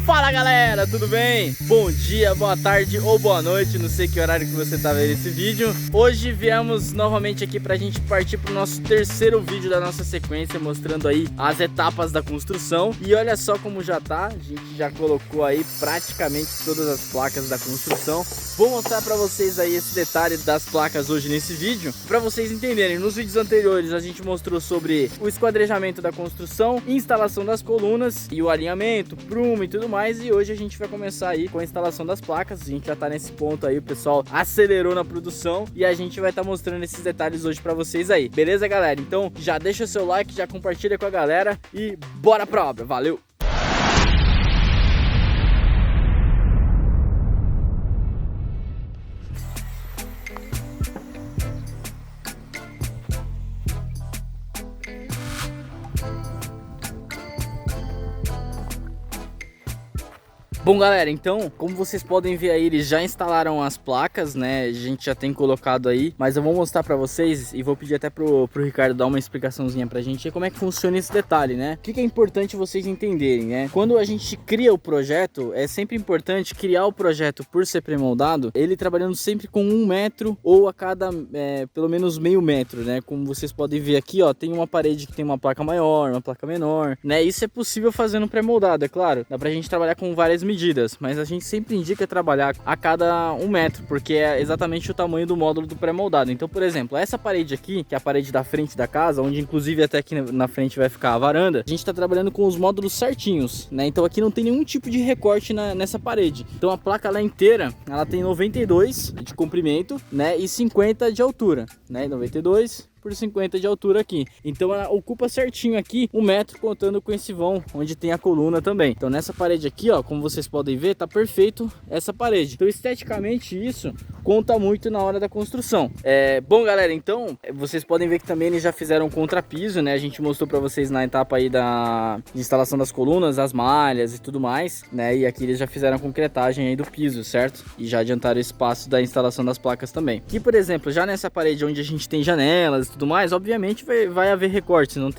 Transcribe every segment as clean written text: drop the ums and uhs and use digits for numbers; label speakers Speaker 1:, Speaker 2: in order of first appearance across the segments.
Speaker 1: Fala galera, tudo bem? Bom dia, boa tarde ou boa noite, não sei que horário que você tá vendo esse vídeo. Hoje viemos novamente aqui pra gente partir pro nosso terceiro vídeo da nossa sequência, mostrando aí as etapas da construção. E olha só como já tá, a gente já colocou aí praticamente todas as placas da construção. Vou mostrar pra vocês aí esse detalhe das placas hoje nesse vídeo, pra vocês entenderem. Nos vídeos anteriores a gente mostrou sobre o esquadrejamento da construção, instalação das colunas e o alinhamento, prumo e tudo mais. E hoje a gente vai começar aí com a instalação das placas. A gente já tá nesse ponto aí, o pessoal acelerou na produção e a gente vai estar mostrando esses detalhes hoje pra vocês aí. Beleza, galera? Então já deixa o seu like, já compartilha com a galera e bora pra obra. Valeu! Bom galera, então, como vocês podem ver aí, eles já instalaram as placas, né? A gente já tem colocado aí, mas eu vou mostrar pra vocês e vou pedir até pro Ricardo dar uma explicaçãozinha pra gente como é que funciona esse detalhe, né? O que é importante vocês entenderem, né? Quando a gente cria o projeto, é sempre importante criar o projeto por ser pré-moldado, ele trabalhando sempre com 1 metro ou a cada, pelo menos meio metro, né? Como vocês podem ver aqui, ó, tem uma parede que tem uma placa maior, uma placa menor, né? Isso é possível fazer no pré-moldado, é claro. Dá pra gente trabalhar com várias medidas, mas a gente sempre indica trabalhar a cada 1 metro, porque é exatamente o tamanho do módulo do pré-moldado. Então, por exemplo, essa parede aqui, que é a parede da frente da casa, onde inclusive até aqui na frente vai ficar a varanda, a gente tá trabalhando com os módulos certinhos, né? Então aqui não tem nenhum tipo de recorte nessa parede. Então a placa lá inteira, ela tem 92 de comprimento, né? E 50 de altura, né? 92 por 50 de altura aqui. Então ela ocupa certinho aqui 1 metro, contando com esse vão onde tem a coluna também. Então nessa parede aqui, ó, como vocês podem ver, tá perfeito essa parede. Então esteticamente isso conta muito na hora da construção. Bom galera, então vocês podem ver que também eles já fizeram um contrapiso, né? A gente mostrou para vocês na etapa aí da instalação das colunas, as malhas e tudo mais, né? E aqui eles já fizeram a concretagem aí do piso, certo? E já adiantaram o espaço da instalação das placas também. Aqui, por exemplo, já nessa parede onde a gente tem janelas e tudo mais, obviamente vai haver recortes, não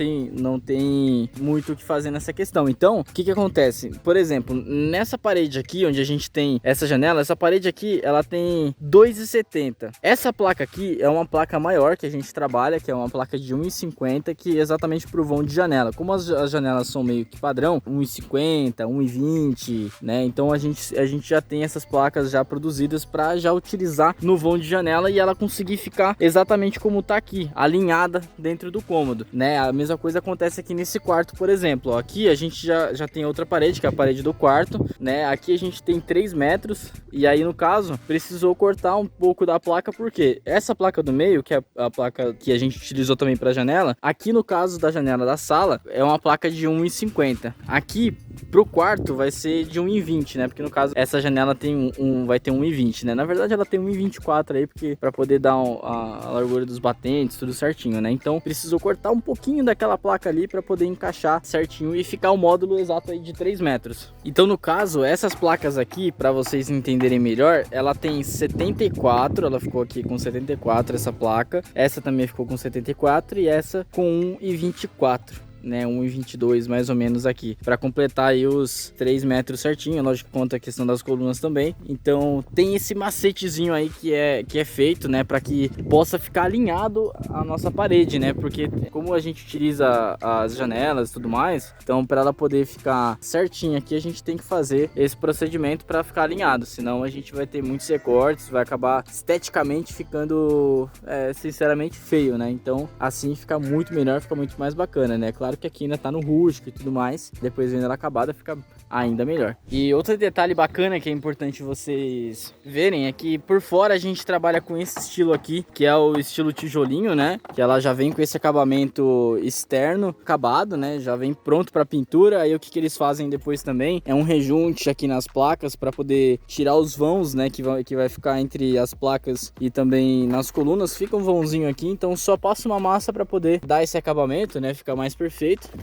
Speaker 1: tem muito o que fazer nessa questão. Então, o que acontece? Por exemplo, nessa parede aqui, onde a gente tem essa janela, essa parede aqui, ela tem 2,70. Essa placa aqui é uma placa maior que a gente trabalha, que é uma placa de 1,50, que é exatamente pro vão de janela. Como as janelas são meio que padrão, 1,50, 1,20, né? Então a gente já tem essas placas já produzidas para já utilizar no vão de janela e ela conseguir ficar exatamente como tá aqui, alinhada dentro do cômodo, né? A mesma coisa acontece aqui nesse quarto, por exemplo, ó, aqui a gente já tem outra parede, que é a parede do quarto, né? Aqui a gente tem 3 metros e aí no caso precisou cortar um pouco da placa, porque essa placa do meio, que é a placa que a gente utilizou também para janela, aqui no caso da janela da sala é uma placa de 1,50. Aqui pro quarto vai ser de 1,20, né? Porque no caso essa janela tem vai ter 1,20, né? Na verdade ela tem 1,24 aí, porque para poder dar a largura dos batentes, tudo certinho, né? Então precisou cortar um pouquinho daquela placa ali para poder encaixar certinho e ficar o módulo exato aí de 3 metros. Então no caso, essas placas aqui, para vocês entenderem melhor, ela tem 74, ela ficou aqui com 74 essa placa, essa também ficou com 74 e essa com 1,24. Né, 1,22 mais ou menos aqui, para completar aí os 3 metros certinho. Lógico que conta a questão das colunas também. Então tem esse macetezinho aí que é feito, né, para que possa ficar alinhado a nossa parede, né, porque como a gente utiliza as janelas e tudo mais, então para ela poder ficar certinho aqui a gente tem que fazer esse procedimento para ficar alinhado, senão a gente vai ter muitos recortes, vai acabar esteticamente ficando sinceramente feio, né? Então assim fica muito melhor, fica muito mais bacana, né? Claro que aqui ainda tá no rústico e tudo mais, depois vendo ela acabada fica ainda melhor. E outro detalhe bacana que é importante vocês verem é que por fora a gente trabalha com esse estilo aqui, que é o estilo tijolinho, né? Que ela já vem com esse acabamento externo acabado, né? Já vem pronto para pintura. Aí o que eles fazem depois também é um rejunte aqui nas placas para poder tirar os vãos, né? Que vai ficar entre as placas e também nas colunas. Fica um vãozinho aqui, então só passa uma massa para poder dar esse acabamento, né? Fica mais perfeito.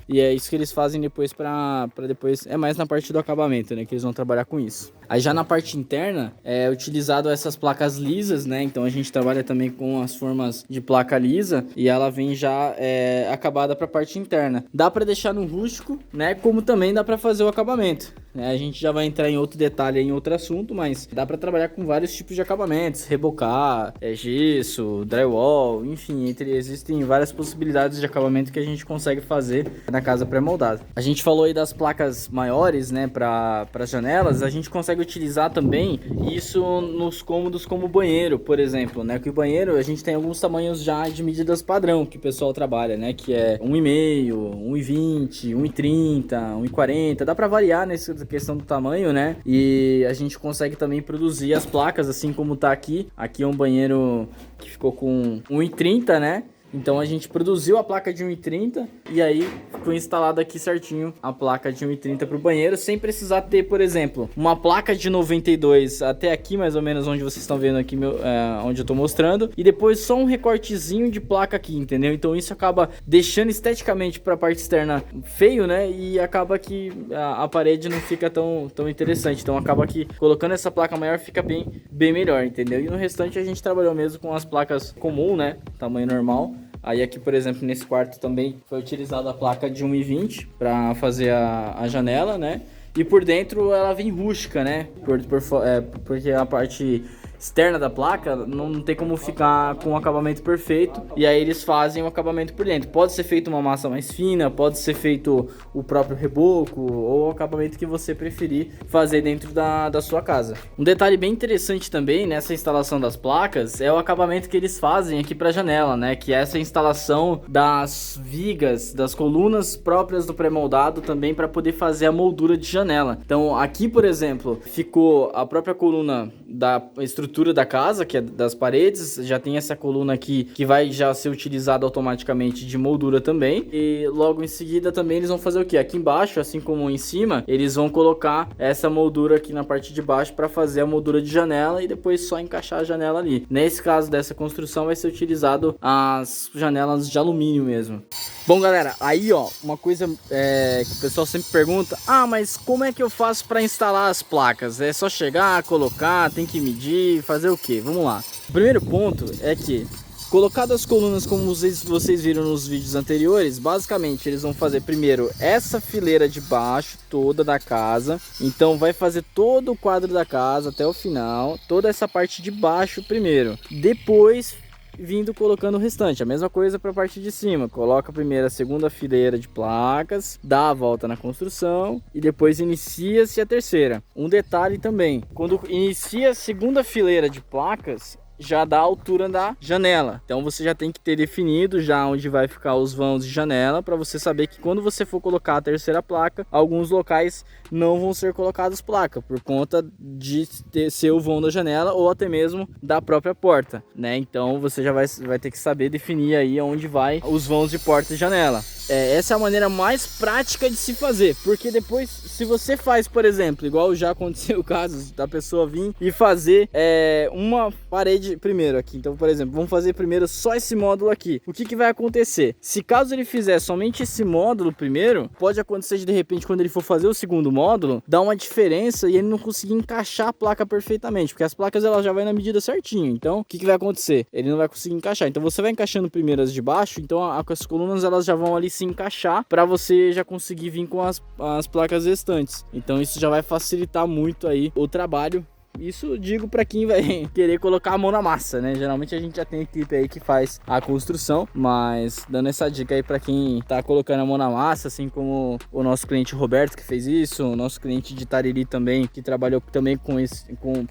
Speaker 1: E é isso que eles fazem depois para depois, é mais na parte do acabamento, né, que eles vão trabalhar com isso. Aí já na parte interna é utilizado essas placas lisas, né? Então a gente trabalha também com as formas de placa lisa e ela vem já acabada para a parte interna. Dá para deixar no rústico, né? Como também dá para fazer o acabamento. né? A gente já vai entrar em outro detalhe, em outro assunto, mas dá para trabalhar com vários tipos de acabamentos, rebocar, gesso, drywall, enfim, existem várias possibilidades de acabamento que a gente consegue fazer na casa pré-moldada. A gente falou aí das placas maiores, né, para janelas, a gente consegue utilizar também isso nos cômodos como o banheiro, por exemplo, né, que o banheiro a gente tem alguns tamanhos já de medidas padrão que o pessoal trabalha, né, que é 1,5, 1,20, 1,30, 1,40, dá para variar nessa questão do tamanho, né, e a gente consegue também produzir as placas assim como tá aqui. Aqui é um banheiro que ficou com 1,30, né? Então a gente produziu a placa de 1,30 e aí ficou instalada aqui certinho a placa de 1,30 para o banheiro, sem precisar ter, por exemplo, uma placa de 92 até aqui, mais ou menos onde vocês estão vendo aqui, onde eu tô mostrando, e depois só um recortezinho de placa aqui, entendeu? Então isso acaba deixando esteticamente para a parte externa feio, né? E acaba que a parede não fica tão interessante. Então acaba que colocando essa placa maior fica bem melhor, entendeu? E no restante a gente trabalhou mesmo com as placas comum, né? Tamanho normal. Aí aqui, por exemplo, nesse quarto também foi utilizada a placa de 1,20 para fazer a janela, né? E por dentro ela vem rústica, né? Porque a parte externa da placa não tem como ficar com o acabamento perfeito, e aí eles fazem o acabamento por dentro. Pode ser feito uma massa mais fina, pode ser feito o próprio reboco ou o acabamento que você preferir fazer dentro da sua casa. Um detalhe bem interessante também nessa instalação das placas é o acabamento que eles fazem aqui para a janela, né? Que é essa instalação das vigas, das colunas próprias do pré-moldado também para poder fazer a moldura de janela. Então aqui, por exemplo, ficou a própria coluna da estrutura da casa, que é das paredes, já tem essa coluna aqui que vai já ser utilizada automaticamente de moldura também, e logo em seguida também eles vão fazer o que? Aqui embaixo, assim como em cima, eles vão colocar essa moldura aqui na parte de baixo para fazer a moldura de janela e depois só encaixar a janela ali. Nesse caso dessa construção vai ser utilizado as janelas de alumínio mesmo. Bom, galera, aí ó, uma coisa que o pessoal sempre pergunta: ah, mas como é que eu faço para instalar as placas? É só chegar, colocar, tem que medir, fazer o que? Vamos lá. O primeiro ponto é que, colocado as colunas como vocês viram nos vídeos anteriores, basicamente eles vão fazer primeiro essa fileira de baixo toda da casa. Então vai fazer todo o quadro da casa até o final, toda essa parte de baixo primeiro. Depois vindo colocando o restante, a mesma coisa para a parte de cima. Coloca primeiro a segunda fileira de placas, dá a volta na construção e depois inicia-se a terceira. Um detalhe também, quando inicia a segunda fileira de placas, já dá a altura da janela. Então você já tem que ter definido já onde vai ficar os vãos de janela, para você saber que quando você for colocar a terceira placa, alguns locais não vão ser colocadas placa por conta de ser o vão da janela ou até mesmo da própria porta, né? Então você já vai ter que saber definir aí onde vai os vãos de porta e janela. Essa é a maneira mais prática de se fazer, porque depois, se você faz, por exemplo, igual já aconteceu o caso da pessoa vir e fazer uma parede primeiro aqui. Então, por exemplo, vamos fazer primeiro só esse módulo aqui. O que vai acontecer? Se caso ele fizer somente esse módulo primeiro, pode acontecer de repente, quando ele for fazer o segundo módulo, dar uma diferença e ele não conseguir encaixar a placa perfeitamente, porque as placas elas já vai na medida certinho. Então, o que vai acontecer? Ele não vai conseguir encaixar. Então, você vai encaixando primeiro as de baixo, então as colunas elas já vão ali se encaixar para você já conseguir vir com as placas restantes. Então isso já vai facilitar muito aí o trabalho. Isso digo para quem vai querer colocar a mão na massa, né? Geralmente a gente já tem equipe aí que faz a construção, mas dando essa dica aí para quem tá colocando a mão na massa, assim como o nosso cliente Roberto que fez isso, o nosso cliente de Tariri também, que trabalhou também com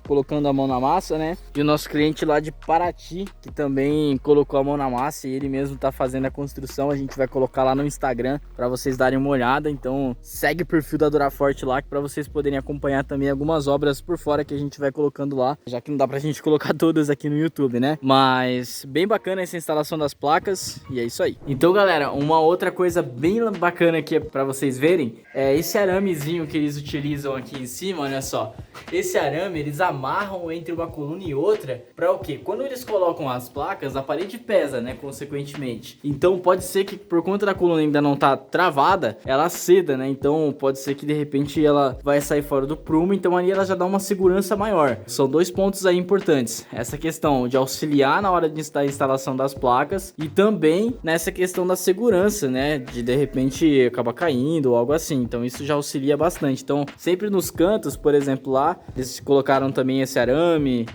Speaker 1: colocando a mão na massa, né? E o nosso cliente lá de Paraty, que também colocou a mão na massa e ele mesmo tá fazendo a construção. A gente vai colocar lá no Instagram para vocês darem uma olhada. Então segue o perfil da Duraforte lá, para vocês poderem acompanhar também algumas obras por fora que a gente vai colocando lá, já que não dá pra gente colocar todas aqui no YouTube, né? Mas bem bacana essa instalação das placas e é isso aí. Então, galera, uma outra coisa bem bacana aqui pra vocês verem é esse aramezinho que eles utilizam aqui em cima, olha só. Esse arame eles amarram entre uma coluna e outra pra o quê? Quando eles colocam as placas, a parede pesa, né? Consequentemente. Então pode ser que por conta da coluna ainda não tá travada, ela ceda, né? Então pode ser que de repente ela vai sair fora do prumo, então ali ela já dá uma segurança maior. São dois pontos aí importantes, essa questão de auxiliar na hora da instalação das placas e também nessa questão da segurança, né, de repente acabar caindo ou algo assim. Então isso já auxilia bastante. Então sempre nos cantos, por exemplo, lá eles colocaram também esse arame,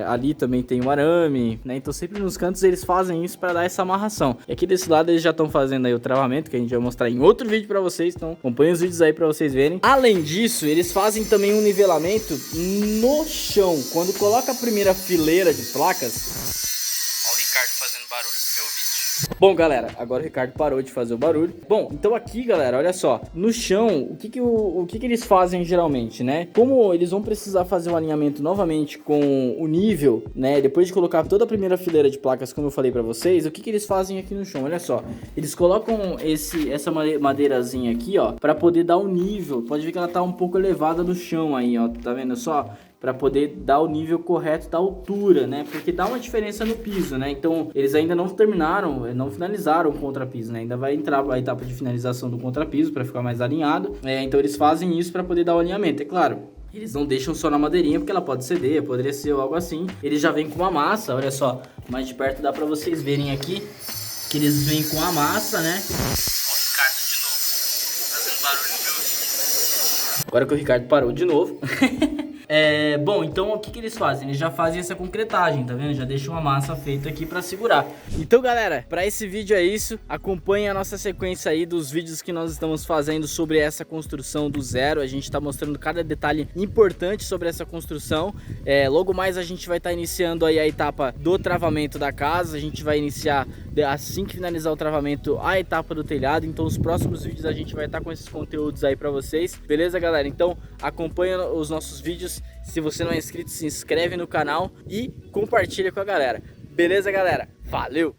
Speaker 1: ali também tem um arame, né, então sempre nos cantos eles fazem isso para dar essa amarração. E aqui desse lado eles já estão fazendo aí o travamento, que a gente vai mostrar em outro vídeo para vocês, então acompanhem os vídeos aí para vocês verem. Além disso, eles fazem também um nivelamento no chão. Quando coloca a primeira fileira de placas... Olha o Ricardo fazendo barulho pro meu vídeo. Bom, galera, agora o Ricardo parou de fazer o barulho. Bom, então aqui, galera, olha só. No chão, o que eles fazem geralmente, né? Como eles vão precisar fazer o alinhamento novamente com o nível, né? Depois de colocar toda a primeira fileira de placas, como eu falei pra vocês, o que eles fazem aqui no chão? Olha só. Eles colocam essa madeirazinha aqui, ó, pra poder dar um nível. Pode ver que ela tá um pouco elevada no chão aí, ó. Tá vendo só? Para poder dar o nível correto da altura, né? Porque dá uma diferença no piso, né? Então, eles ainda não não finalizaram o contrapiso, né? Ainda vai entrar a etapa de finalização do contrapiso para ficar mais alinhado. Então, eles fazem isso para poder dar o alinhamento, é claro. Eles não deixam só na madeirinha porque ela pode ceder, poderia ser algo assim. Eles já vêm com uma massa, olha só. Mais de perto dá para vocês verem aqui que eles vêm com a massa, né? Ó o Ricardo de novo, fazendo barulho no meu vídeo. Agora que o Ricardo parou de novo. Bom, então o que eles fazem? Eles já fazem essa concretagem, tá vendo? Já deixam uma massa feita aqui pra segurar. Então, galera, pra esse vídeo é isso. Acompanhe a nossa sequência aí dos vídeos que nós estamos fazendo sobre essa construção do zero. A gente tá mostrando cada detalhe importante sobre essa construção. Logo mais a gente vai estar iniciando aí a etapa do travamento da casa. A gente vai iniciar, assim que finalizar o travamento, a etapa do telhado. Então os próximos vídeos a gente vai estar com esses conteúdos aí pra vocês. Beleza, galera? Então acompanha os nossos vídeos. Se você não é inscrito, se inscreve no canal e compartilha com a galera. Beleza, galera? Valeu!